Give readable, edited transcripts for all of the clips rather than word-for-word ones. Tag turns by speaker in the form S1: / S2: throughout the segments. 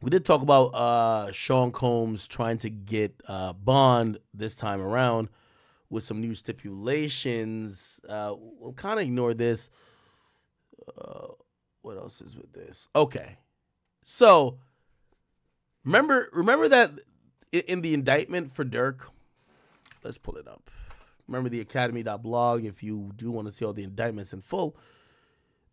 S1: We did talk about Sean Combs trying to get bond this time around with some new stipulations. We'll kind of ignore this. What else is with this? Okay, so remember that in the indictment for Dirk. Let's pull it up. Remember the academy.blog if you do want to see all the indictments in full.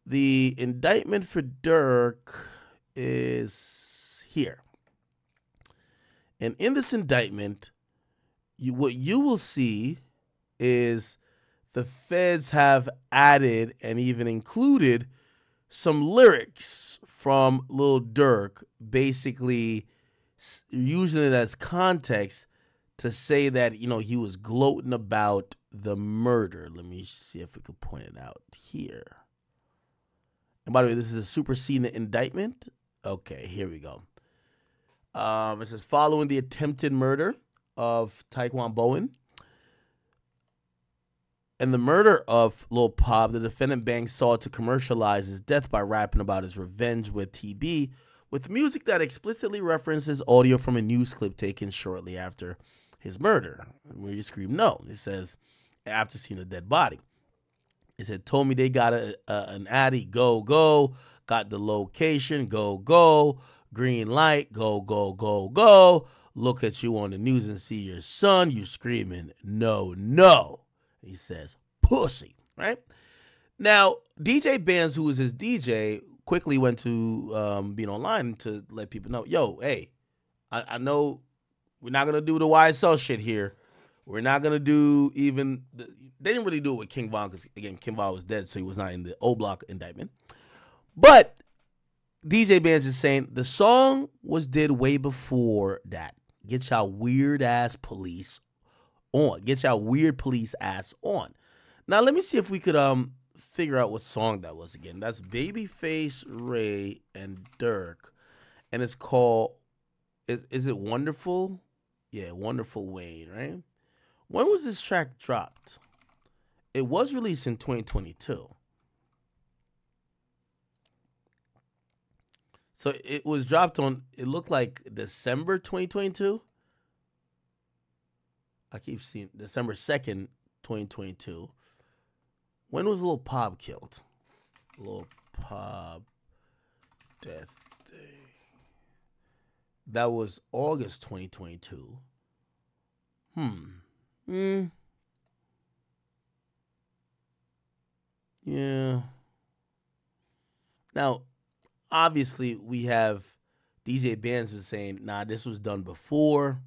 S1: The indictment for Dirk is here. And in this indictment, what you will see is the feds have added and even included some lyrics from Lil Durk, basically using it as context to say that, he was gloating about the murder. Let me see if we could point it out here. And by the way, this is a superseding indictment. Okay, here we go. It says, following the attempted murder of Taekwon Bowen and the murder of Lil Pop, the defendant Bang sought to commercialize his death by rapping about his revenge with TB with music that explicitly references audio from a news clip taken shortly after his murder, where you scream no. It says, after seeing a dead body. It said, told me they got an Addy, go, go. Got the location, go, go. Green light, go, go, go, go. Look at you on the news and see your son. You screaming, no, no. He says, pussy, right? Now, DJ Bands, who was his DJ, quickly went to being online to let people know, yo, hey, I know we're not going to do the YSL shit here. We're not going to do even... They didn't really do it with King Von because, again, King Von was dead, so he was not in the O Block indictment. But DJ Bands is saying the song was did way before that. Get y'all weird-ass police on. Get y'all weird police ass on. Now, let me see if we could figure out what song that was again. That's Babyface Ray and Dirk. And it's called... Is it Wonderful? Yeah, Wonderful Wayne, right? When was this track dropped? It was released in 2022. So it was dropped on, it looked like December 2022. I keep seeing December 2nd, 2022. When was Lil Pop killed? Lil Pop death day. That was August 2022. Yeah. Now, obviously, we have DJ Bands was saying, nah, this was done before.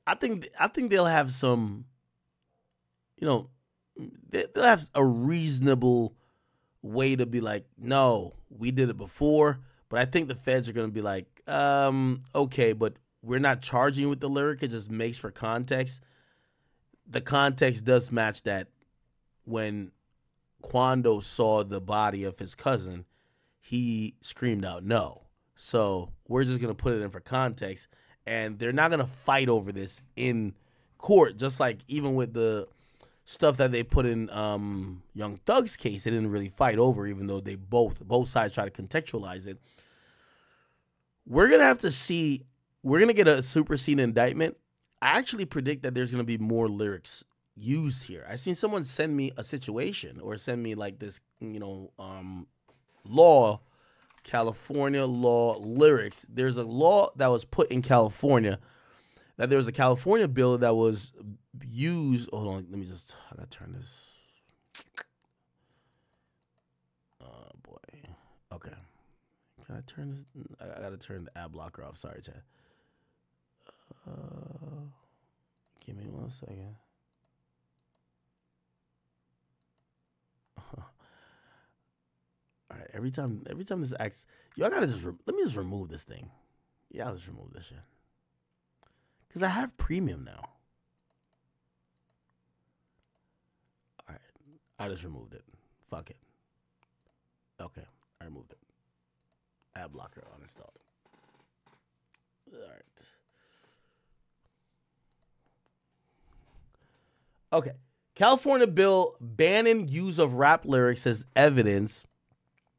S1: I think they'll have some, they'll have a reasonable way to be like, no, we did it before. But I think the feds are going to be like, okay, but we're not charging you with the lyric. It just makes for context. The context does match that when Quando saw the body of his cousin, he screamed out no. So we're just going to put it in for context. And they're not going to fight over this in court, just like even with the stuff that they put in Young Thug's case, they didn't really fight over, even though they both sides try to contextualize it. We're going to have to see, we're going to get a superseding indictment. I actually predict that there's going to be more lyrics used here. I seen someone send me a situation or send me like this, California law lyrics. There's a law that was put in California, that there was a California bill that was used. Hold on, I gotta turn this. Oh boy. Okay. Can I turn this? I gotta turn the ad blocker off. Sorry, Chad. Give me 1 second. All right, every time this acts, I gotta let me just remove this thing. Yeah, I'll just remove this shit. Because I have premium now. All right, I just removed it. Fuck it. Okay, I removed it. Ad blocker uninstalled. All right. Okay, California bill banning use of rap lyrics as evidence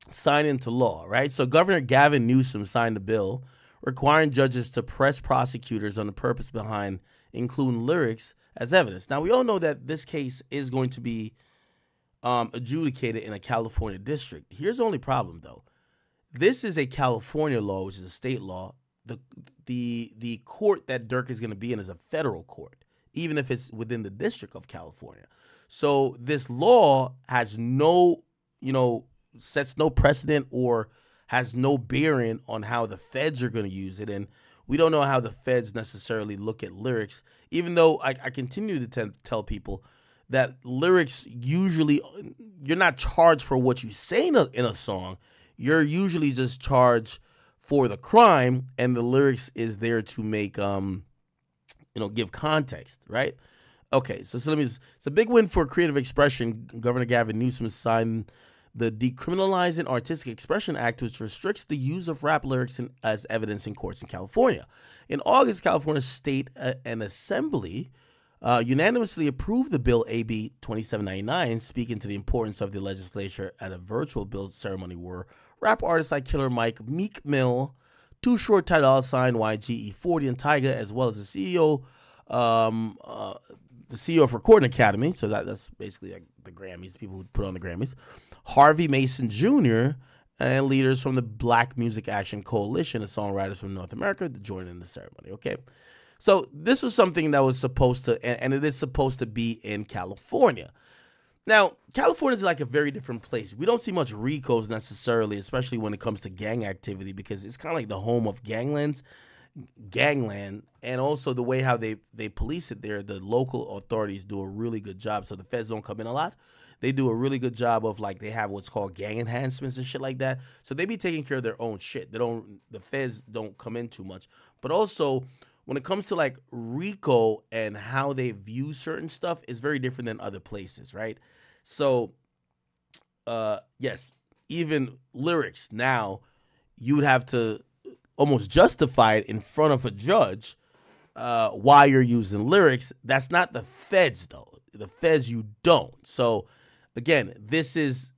S1: sign into law, right? So Governor Gavin Newsom signed a bill requiring judges to press prosecutors on the purpose behind including lyrics as evidence. Now, we all know that this case is going to be adjudicated in a California district. Here's the only problem, though. This is a California law, which is a state law. The court that Durk is going to be in is a federal court, even if it's within the District of California. So this law has no, sets no precedent or has no bearing on how the feds are going to use it. And we don't know how the feds necessarily look at lyrics, even though I continue to tell people that lyrics usually, you're not charged for what you say in a song. You're usually just charged for the crime, and the lyrics is there to make, give context, right? Okay, so it's a big win for creative expression. Governor Gavin Newsom signed the Decriminalizing Artistic Expression Act, which restricts the use of rap lyrics as evidence in courts in California. In August, California State and Assembly unanimously approved the bill AB 2799, speaking to the importance of the legislature at a virtual bill ceremony where rap artists like Killer Mike, Meek Mill, Too Short, Ty Dolla $ign, YGE40, and Tyga, as well as the CEO of Recording Academy, so that's basically like the Grammys, the people who put on the Grammys, Harvey Mason Jr., and leaders from the Black Music Action Coalition and songwriters from North America to join in the ceremony, okay? So this was something that was supposed to, and it is supposed to be in California. Now, California is like a very different place. We don't see much RICOs necessarily, especially when it comes to gang activity, because it's kind of like the home of gangland, and also the way how they police it there. The local authorities do a really good job, so the feds don't come in a lot. They do a really good job of, like, they have what's called gang enhancements and shit like that. So they be taking care of their own shit. The feds don't come in too much. But also, when it comes to like RICO and how they view certain stuff, is very different than other places, right? So, yes, even lyrics now, you would have to almost justify it in front of a judge why you're using lyrics. That's not the feds, though. The feds, you don't. So, again, this is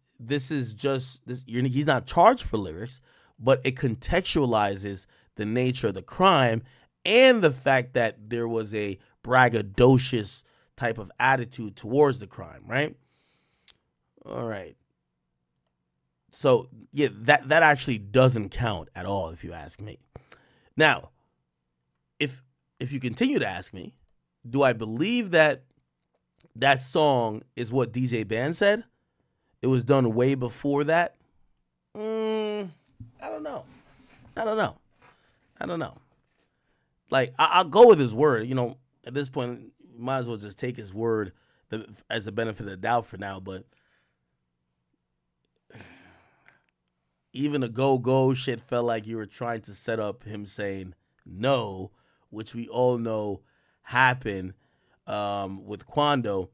S1: just this. He's not charged for lyrics, but it contextualizes the nature of the crime and the fact that there was a braggadocious type of attitude towards the crime, right? All right. So, yeah, that actually doesn't count at all, if you ask me. Now, if you continue to ask me, do I believe that song is what DJ Ban said? It was done way before that? I don't know. Like, I'll go with his word. At this point, you might as well just take his word as a benefit of the doubt for now. But even the go shit felt like you were trying to set up him saying no, which we all know happened with Quando.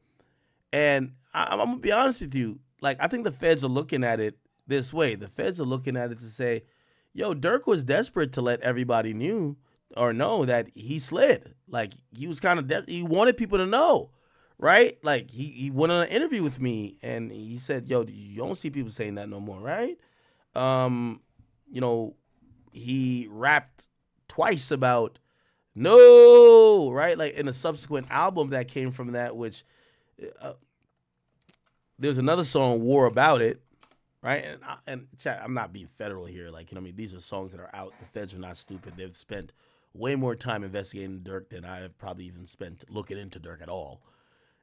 S1: And I'm going to be honest with you. Like, I think the feds are looking at it this way. The feds are looking at it to say, yo, Durk was desperate to let everybody know that he slid. Like, he was kind of, he wanted people to know, right? Like, he went on an interview with me, and he said, yo, you don't see people saying that no more, right? He rapped twice about no, right? Like, in a subsequent album that came from that, which there's another song, War About It, right? And chat, I'm not being federal here. Like, these are songs that are out. The feds are not stupid. They've spent way more time investigating Durk than I have probably even spent looking into Durk at all.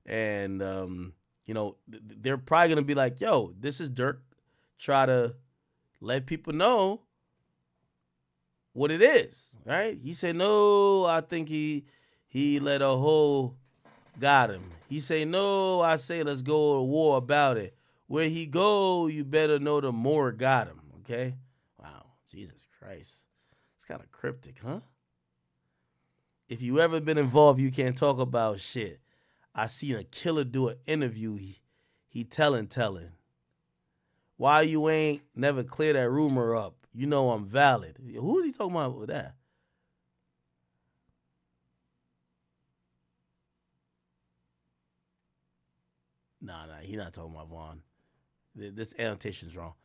S1: And, they're probably going to be like, yo, this is Durk try to let people know what it is, right? He said, no, I think he let a hoe got him. He say, no, I say, let's go to war about it. Where he go, you better know the more got him, okay? Wow, Jesus Christ. It's kind of cryptic, huh? If you ever been involved, you can't talk about shit. I seen a killer do an interview. He telling. Why you ain't never clear that rumor up? You know I'm valid. Who is he talking about with that? Nah, he not talking about Vaughn. This annotation's wrong.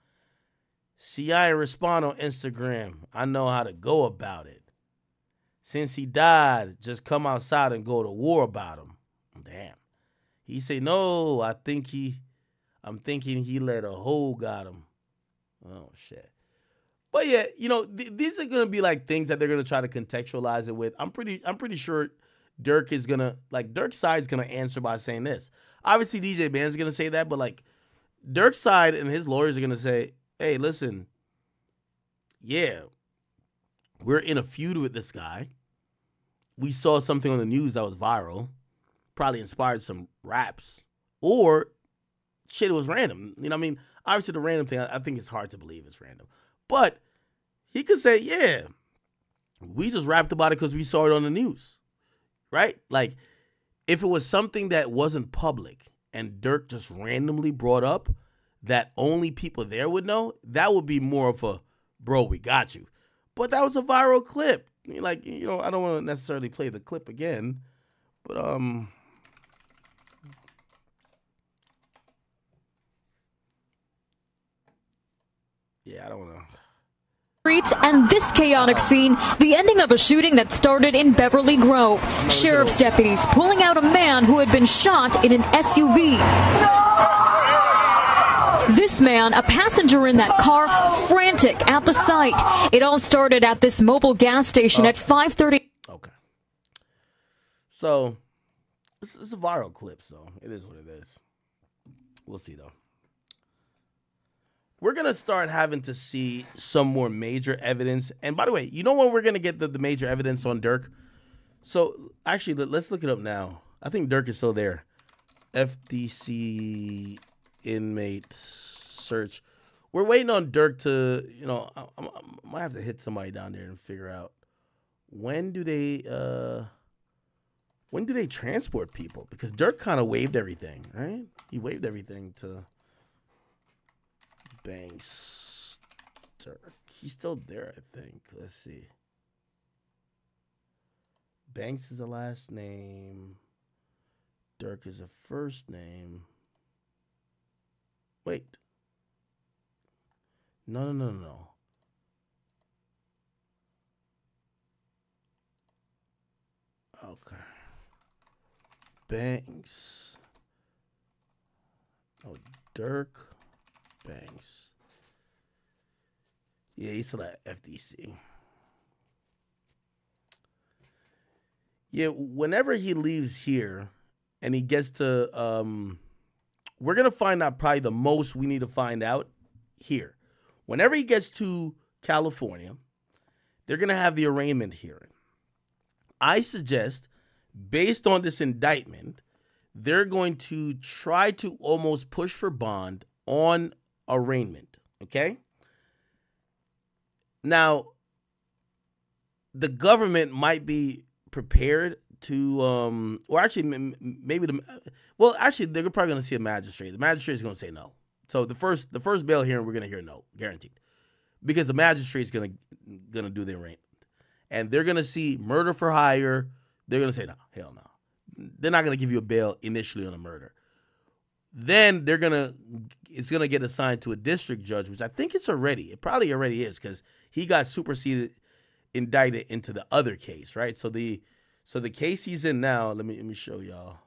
S1: See, I respond on Instagram. I know how to go about it. Since he died, just come outside and go to war about him. Damn. He say, no, I'm thinking he let a hole got him. Oh, shit. But yeah, you know, these are going to be like things that they're going to try to contextualize it with. I'm pretty sure Durk is going to, like, Durk's side is going to answer by saying this. Obviously, DJ Band's going to say that, but like, Durk's side and his lawyers are going to say, hey, listen, yeah, we're in a feud with this guy. We saw something on the news that was viral, probably inspired some raps, or shit, it was random. You know what I mean? Obviously, the random thing, I think it's hard to believe it's random. But he could say, yeah, we just rapped about it because we saw it on the news, right? Like, if it was something that wasn't public and Durk just randomly brought up that only people there would know, that would be more of a, bro, we got you. But that was a viral clip. Like, you know, I don't want to necessarily play the clip again, but yeah, I don't want to.
S2: Streets and this chaotic scene, the ending of a shooting that started in Beverly Grove. Sheriff's deputies pulling out a man who had been shot in an SUV. This man, a passenger in that car, frantic at the sight. It all started at this mobile gas station at 5:30.
S1: Okay. So, it's a viral clip, so it is what it is. We'll see, though. We're going to start having to see some more major evidence. And by the way, you know when we're going to get the major evidence on Durk? So, actually, let's look it up now. I think Durk is still there. FDC inmate search. We're waiting on Durk to, you know, I might have to hit somebody down there and figure out when do they transport people? Because Durk kind of waived everything, right? He waived everything to Banks. Durk. He's still there, I think. Let's see. Banks is a last name. Durk is a first name. Wait. No. Okay. Banks. Oh, Durk. Banks. Yeah, he's still at FDC. Yeah, whenever he leaves here and he gets to, we're going to find out probably the most we need to find out here. Whenever he gets to California, they're going to have the arraignment hearing. I suggest, based on this indictment, they're going to try to almost push for bond on arraignment, okay? Now, the government might be prepared to, or actually, maybe actually, they're probably going to see a magistrate. The magistrate is going to say no. So the first bail hearing, we're going to hear no, guaranteed, because the magistrate is going to do the arraignment, and they're going to see murder for hire. They're going to say no, hell no. They're not going to give you a bail initially on a murder. Then it's going to get assigned to a district judge, which I think it probably already is, because he got superseded, indicted into the other case, right? So the case he's in now, let me show y'all.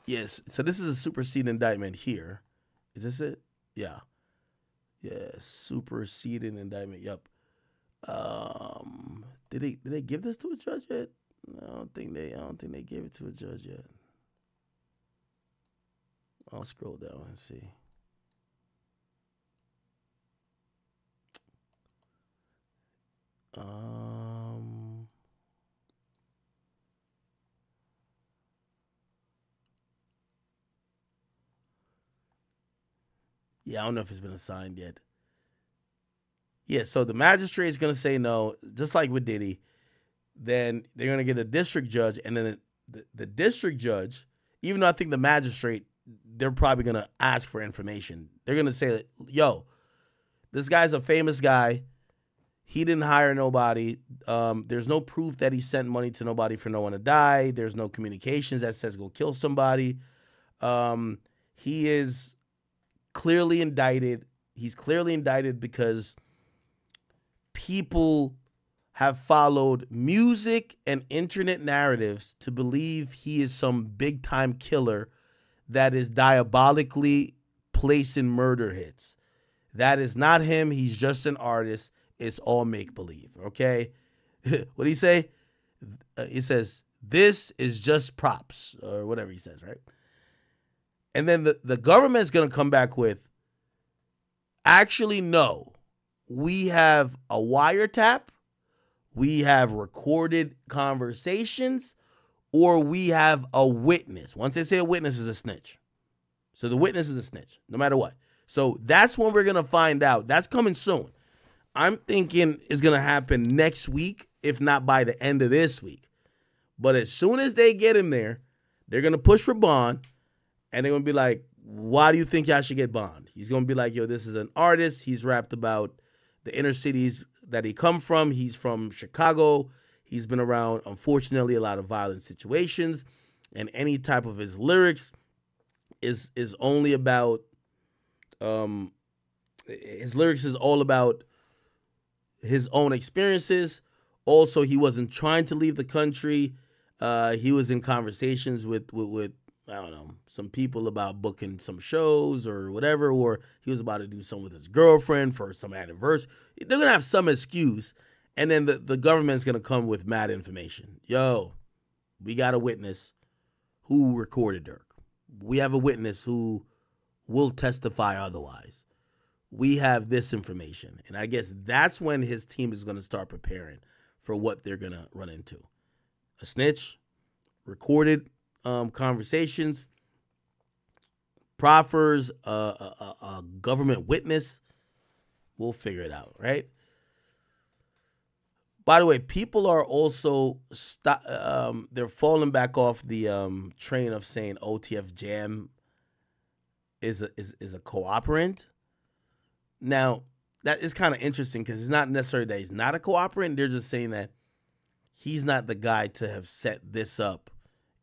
S1: Yes, so this is a superseded indictment here. Is this it? Yeah. Yeah, superseded indictment. Yep. Did they give this to a judge yet? I don't think they gave it to a judge yet. I'll scroll down and see. Yeah, I don't know if it's been assigned yet. Yeah, so the magistrate is going to say no, just like with Diddy. Then they're going to get a district judge, and then the district judge, even though I think the magistrate, they're probably going to ask for information. They're going to say, yo, this guy's a famous guy. He didn't hire nobody. There's no proof that he sent money to nobody for no one to die. There's no communications that says go kill somebody. He is clearly indicted. He's clearly indicted because people have followed music and internet narratives to believe he is some big-time killer that is diabolically placing murder hits. That is not him. He's just an artist. It's all make-believe, okay? What did he say? He says, this is just props, or whatever he says, right? And then the government's going to come back with, actually, no. We have a wiretap, we have recorded conversations, or we have a witness. Once they say a witness is a snitch. So the witness is a snitch, no matter what. So that's when we're going to find out. That's coming soon. I'm thinking it's going to happen next week, if not by the end of this week. But as soon as they get him there, they're going to push for bond, and they're going to be like, why do you think y'all should get bond? He's going to be like, yo, this is an artist. He's rapped about the inner cities that he come from. He's from Chicago. He's been around, unfortunately, a lot of violent situations. And any type of his lyrics is only about, his lyrics is all about his own experiences. Also, he wasn't trying to leave the country. He was in conversations with I don't know, some people about booking some shows or whatever, or he was about to do something with his girlfriend for some anniversary. They're going to have some excuse, and then the government's going to come with mad information. Yo, we got a witness who recorded Dirk. We have a witness who will testify otherwise. We have this information. And I guess that's when his team is going to start preparing for what they're going to run into. A snitch, recorded conversations, proffers, a government witness. We'll figure it out, right? By the way, people are also they're falling back off the train of saying OTF Jam is a cooperant. Now, that is kind of interesting because it's not necessarily that he's not a cooperant. They're just saying that he's not the guy to have set this up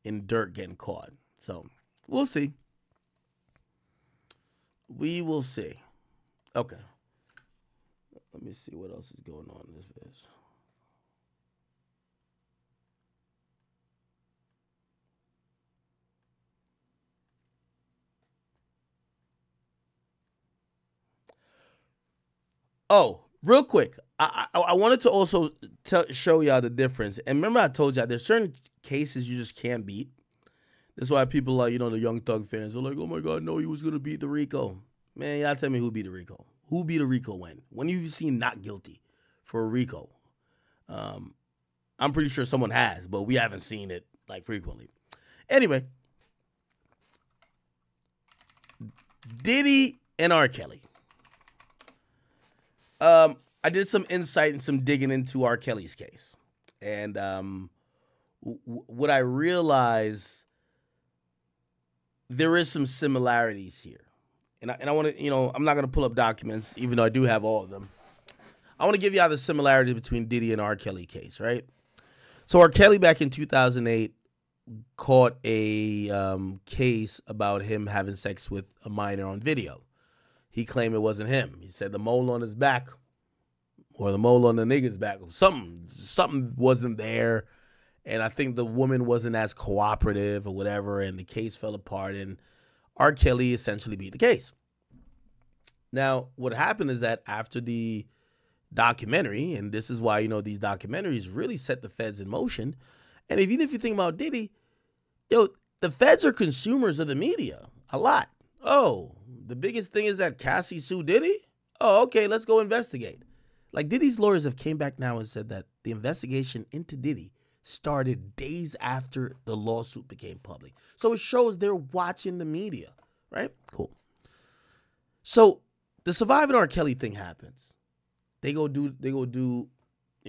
S1: in Dirk getting caught. So we'll see. We will see. Okay. Let me see what else is going on in this bitch. Oh, real quick. I wanted to also show y'all the difference. And remember I told y'all there's certain cases you just can't beat. That's why people like, the Young Thug fans are like, oh my God, no, he was going to beat the Rico. Man, y'all tell me who beat the Rico. Who beat a Rico when? When you've seen not guilty for a Rico? I'm pretty sure someone has, but we haven't seen it like frequently. Anyway, Diddy and R. Kelly. I did some insight and some digging into R. Kelly's case. And what I realized, there is some similarities here. And I want to, I'm not going to pull up documents, even though I do have all of them. I want to give y'all the similarities between Diddy and R. Kelly case, right? So R. Kelly back in 2008 caught a case about him having sex with a minor on video. He claimed it wasn't him. He said the mole on his back or the mole on the nigga's back. Something wasn't there. And I think the woman wasn't as cooperative or whatever, and the case fell apart, and R. Kelly essentially beat the case. Now, what happened is that after the documentary, and this is why, these documentaries really set the feds in motion, and even if you think about Diddy, the feds are consumers of the media a lot. Oh, the biggest thing is that Cassie sued Diddy? Oh, okay, let's go investigate. Like, Diddy's lawyers have came back now and said that the investigation into Diddy started days after the lawsuit became public. So it shows they're watching the media, right? Cool. So the surviving R. Kelly thing happens. They go do,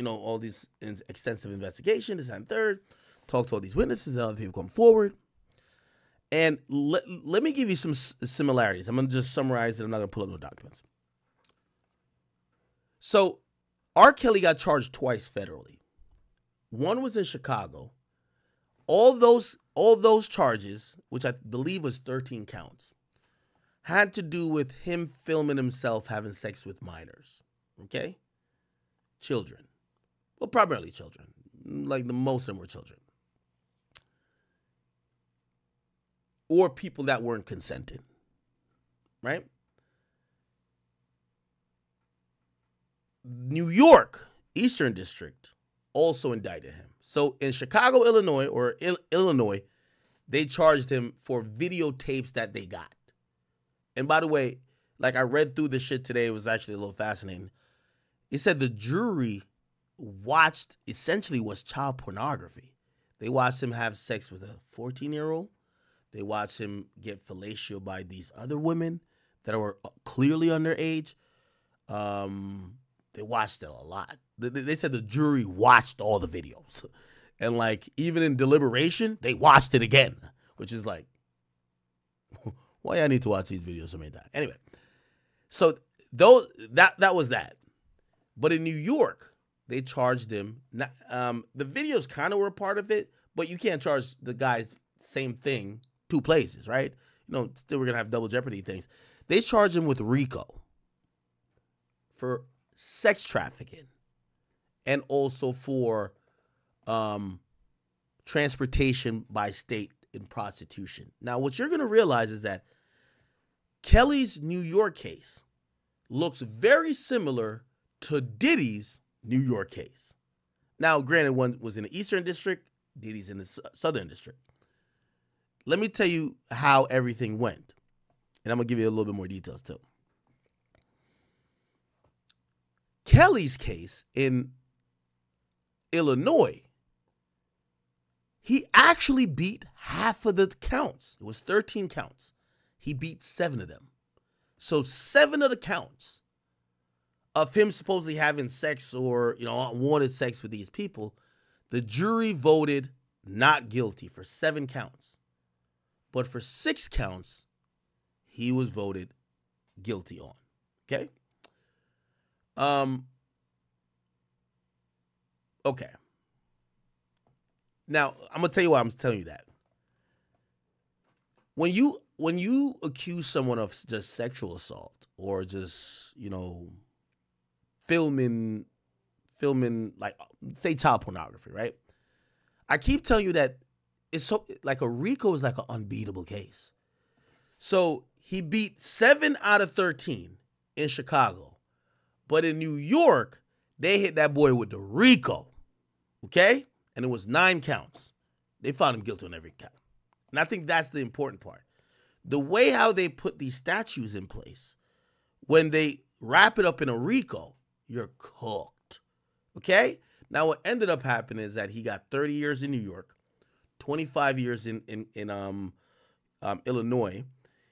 S1: all these extensive investigation, this and third, talk to all these witnesses and other people come forward. And let me give you some similarities. I'm going to just summarize it. I'm not going to pull up no documents. So R. Kelly got charged twice federally. One was in Chicago. All those charges, which I believe was 13 counts, had to do with him filming himself having sex with minors, okay? Children. Well, primarily children. Like the most of them were children. Or people that weren't consenting, right? New York, Eastern District, also indicted him. So in Chicago, Illinois, or Illinois, they charged him for videotapes that they got. And by the way, like I read through this shit today, it was actually a little fascinating. It said the jury watched, essentially was child pornography. They watched him have sex with a 14-year-old. They watched him get fellatio by these other women that were clearly underage. They watched it a lot. They said the jury watched all the videos. And like, even in deliberation, they watched it again, which is like, why I need to watch these videos so many times? Anyway, so that was that. But in New York, they charged him. The videos kind of were a part of it, but you can't charge the guys same thing two places, right? You know, still we're going to have double jeopardy things. They charged him with RICO for sex trafficking and also for transportation by state in prostitution. Now, what you're going to realize is that Kelly's New York case looks very similar to Diddy's New York case. Now, granted, one was in the Eastern District, Diddy's in the Southern District. Let me tell you how everything went, and I'm going to give you a little bit more details too. Kelly's case in Illinois, he actually beat half of the counts. It was 13 counts. He beat 7 of them. So 7 of the counts of him supposedly having sex or, wanted sex with these people, the jury voted not guilty for 7 counts. But for 6 counts, he was voted guilty on. Okay? Okay. Now, I'm going to tell you why I'm telling you that. When you accuse someone of just sexual assault or just, filming like, say, child pornography, right? I keep telling you that it's so, like, a RICO is like an unbeatable case. So he beat 7 out of 13 in Chicago. But in New York, they hit that boy with the RICO. Okay? And it was 9 counts. They found him guilty on every count. And I think that's the important part. The way how they put these statutes in place, when they wrap it up in a RICO, you're cooked. Okay? Now, what ended up happening is that he got 30 years in New York, 25 years in Illinois.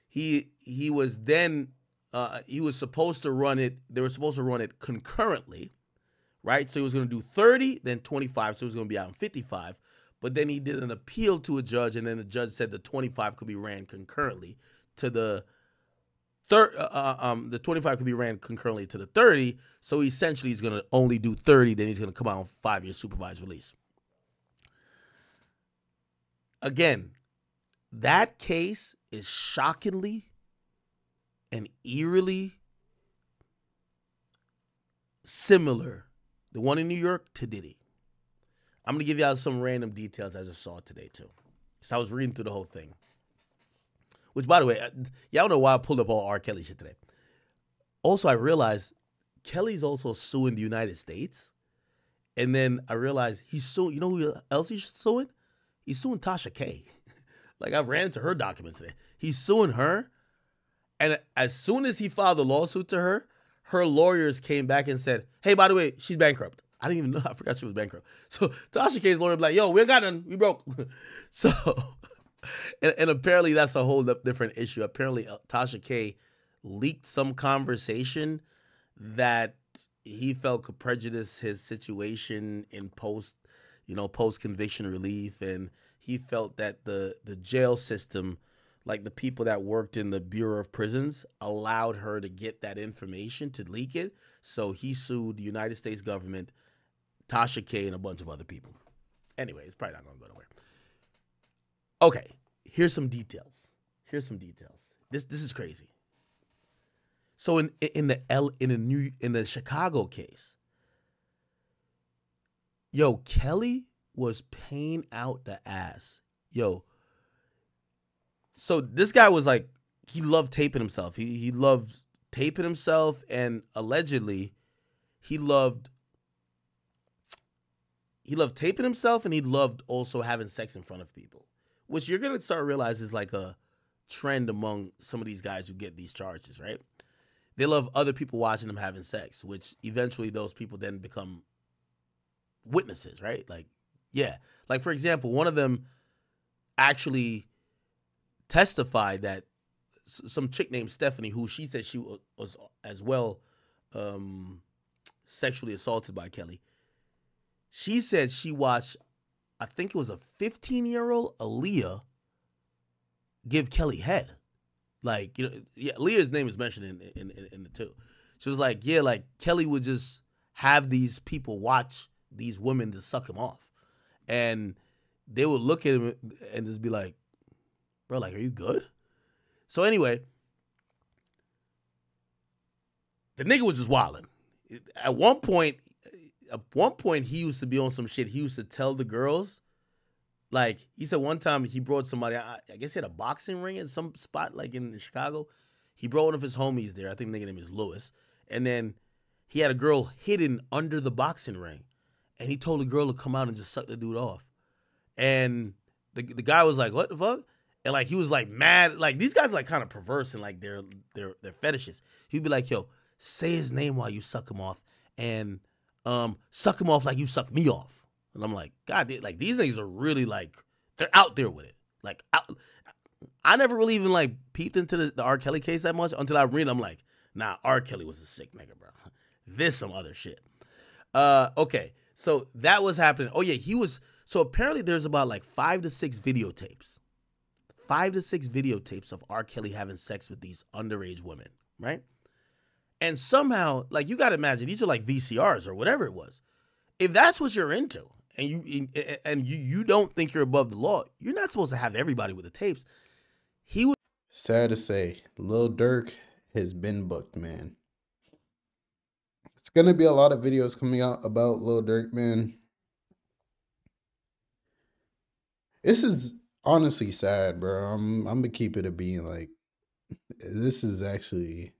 S1: He was then he was supposed to run it. They were supposed to run it concurrently, right? So he was going to do 30, then 25. So he was going to be out in 55. But then he did an appeal to a judge, and then the judge said the 25 could be ran concurrently to the the 25 could be ran concurrently to the 30. So essentially, he's going to only do 30. Then he's going to come out on 5 years supervised release. Again, that case is shockingly and eerily similar, the one in New York, to Diddy. I'm going to give y'all some random details I just saw today, too. So I was reading through the whole thing. Which, by the way, y'all know why I pulled up all R. Kelly shit today. Also, I realized Kelly's also suing the United States. And then I realized he's suing, you know who else he's suing? He's suing Tasha K. Like, I've ran into her documents today. He's suing her. And as soon as he filed the lawsuit to her, her lawyers came back and said, hey, by the way, she's bankrupt. I didn't even know. I forgot she was bankrupt. So Tasha K's lawyer was like, yo, we ain't got none. We broke. So, and apparently that's a whole different issue. Apparently Tasha K leaked some conversation that he felt could prejudice his situation in post-conviction relief. And he felt that the jail system, like the people that worked in the Bureau of Prisons, allowed her to get that information, to leak it. So he sued the United States government, Tasha K, and a bunch of other people. Anyway, it's probably not going to go nowhere. Okay, here's some details. This is crazy. So in the Chicago case, yo, Kelly was paying out the ass. Yo, so this guy was like, he loved taping himself. He loved taping himself, and allegedly he loved taping himself, and he loved also having sex in front of people, which you're gonna start realizing is like a trend among some of these guys who get these charges, right? They love other people watching them having sex, which eventually those people then become witnesses, right? Like, yeah. Like, for example, one of them actually testified that some chick named Stephanie, who she said she was as well sexually assaulted by Kelly, she said she watched, I think it was a 15-year-old Aaliyah give Kelly head. Like, you know, yeah, Aaliyah's name is mentioned in the two. She was like, yeah, like Kelly would just have these people watch these women to suck him off. And they would look at him and just be like, bro, like, are you good? So anyway, the nigga was just wilding. At one point, he used to be on some shit. He used to tell the girls, like, he said one time he brought somebody, I guess he had a boxing ring in some spot, like in Chicago. He brought one of his homies there. I think the nigga name is Lewis. And then he had a girl hidden under the boxing ring. And he told the girl to come out and just suck the dude off. And the guy was like, what the fuck? And like, he was like mad. Like, these guys are like kind of perverse in like their fetishes. He'd be like, yo, say his name while you suck him off. And suck him off like you suck me off. And I'm like, God, like, these niggas are really like, they're out there with it. Like, I never really even like peeped into the R. Kelly case that much until I read. I'm like, nah, R. Kelly was a sick nigga, bro. This some other shit. Okay, so that was happening. Oh yeah, so apparently there's about like 5 to 6 videotapes. 5 to 6 videotapes of R. Kelly having sex with these underage women, right? And somehow, like, you gotta imagine, these are like VCRs or whatever it was. If that's what you're into, and you don't think you're above the law, you're not supposed to have everybody with the tapes.
S3: Sad to say, Lil Durk has been booked, man. It's gonna be a lot of videos coming out about Lil Durk, man. This is honestly sad, bro. I'm gonna keep it a being. Like, this is actually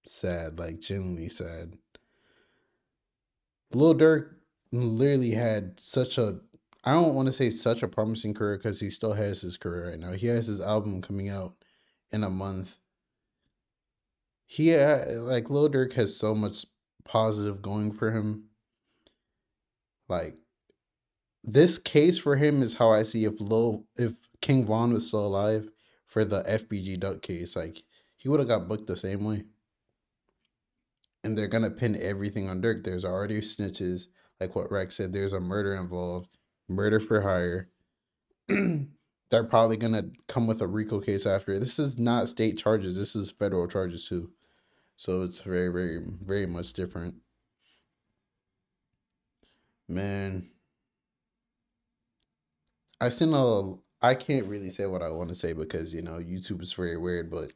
S3: sad, like genuinely sad. Lil Durk literally had such a, I don't want to say such a promising career because he still has his career right now. He has his album coming out in a month. Like, Lil Durk has so much positive going for him. Like, this case for him is how I see if King Von was still alive for the FBG Duck case, like, he would have got booked the same way. And they're gonna pin everything on Durk. There's already snitches, like what Rex said. There's a murder involved, murder for hire. They're probably gonna come with a RICO case after. This is not state charges. This is federal charges too. So it's very, very, very much different. Man, I can't really say what I want to say because, you know, YouTube is very weird, but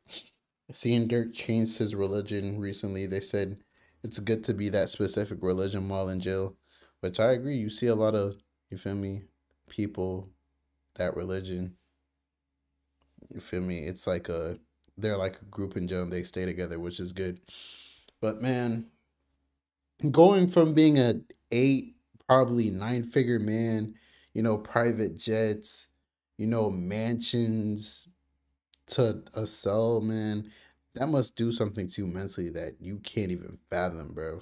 S3: seeing Dirk change his religion recently, they said it's good to be that specific religion while in jail, which I agree. You see a lot of, you feel me, people, that religion, you feel me? It's like they're like a group in jail and they stay together, which is good. But man, going from being a 8, probably 9-figure man, you know, private jets, you know, mansions, to a cell, man, that must do something to you mentally that you can't even fathom, bro.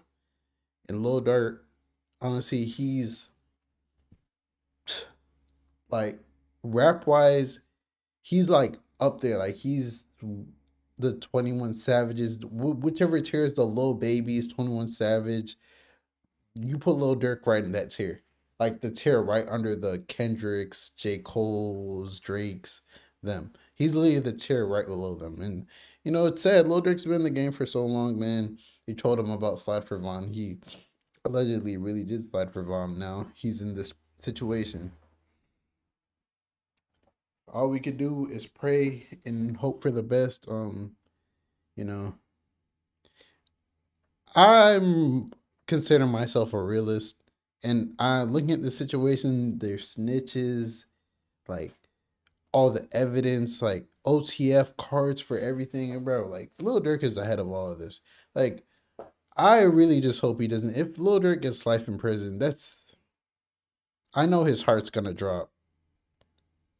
S3: And Lil Durk, honestly, he's like, rap wise, he's like up there. Like, he's the 21 Savages, whichever tier is the Lil Babies, 21 Savage. You put Lil Durk right in that tier, like the tier right under the Kendricks, J. Cole's, Drake's, them. He's literally the tier right below them. And, you know, it's sad. Lil Durk's been in the game for so long, man. You told him about Slide for Von. He allegedly really did slide for Von. Now he's in this situation. All we could do is pray and hope for the best. You know, I'm consider myself a realist, and I'm looking at the situation. There's snitches, like all the evidence, like OTF cards for everything, and bro, like Lil Durk is the head of all of this. Like, I really just hope he doesn't. If Lil Durk gets life in prison, I know his heart's gonna drop.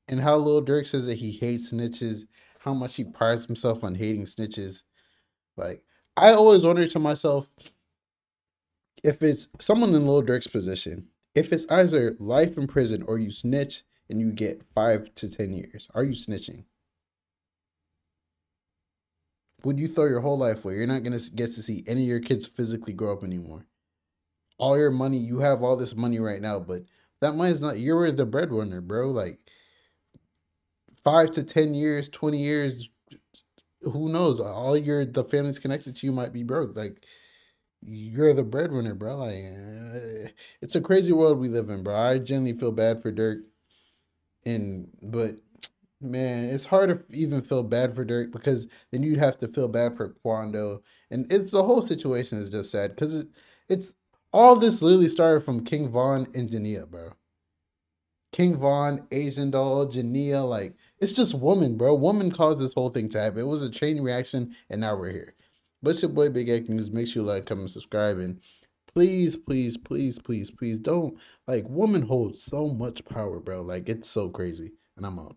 S3: And how Lil Durk says that he hates snitches, how much he prides himself on hating snitches. Like, I always wonder to myself, if it's someone in Lil Durk's position, if it's either life in prison or you snitch and you get 5 to 10 years, are you snitching? Would you throw your whole life away? You're not gonna get to see any of your kids physically grow up anymore. All your money, you have all this money right now, but that money's not. You're the breadwinner, bro. Like 5 to 10 years, 20 years, who knows? All the families connected to you might be broke. Like, you're the breadwinner, bro. Like, it's a crazy world we live in, bro. I genuinely feel bad for Dirk, but man, it's hard to even feel bad for Dirk because then you'd have to feel bad for Quando, and it's the whole situation is just sad because it's all this literally started from King Von and Jania, bro. King Von, Asian Doll, Jania, like it's just woman, bro. Woman caused this whole thing to happen. It was a chain reaction, and now we're here. But it's your boy Big Egg News. Make sure you like, comment, subscribe, and please, please, please, please, please don't, like, woman holds so much power, bro. Like, it's so crazy. And I'm out.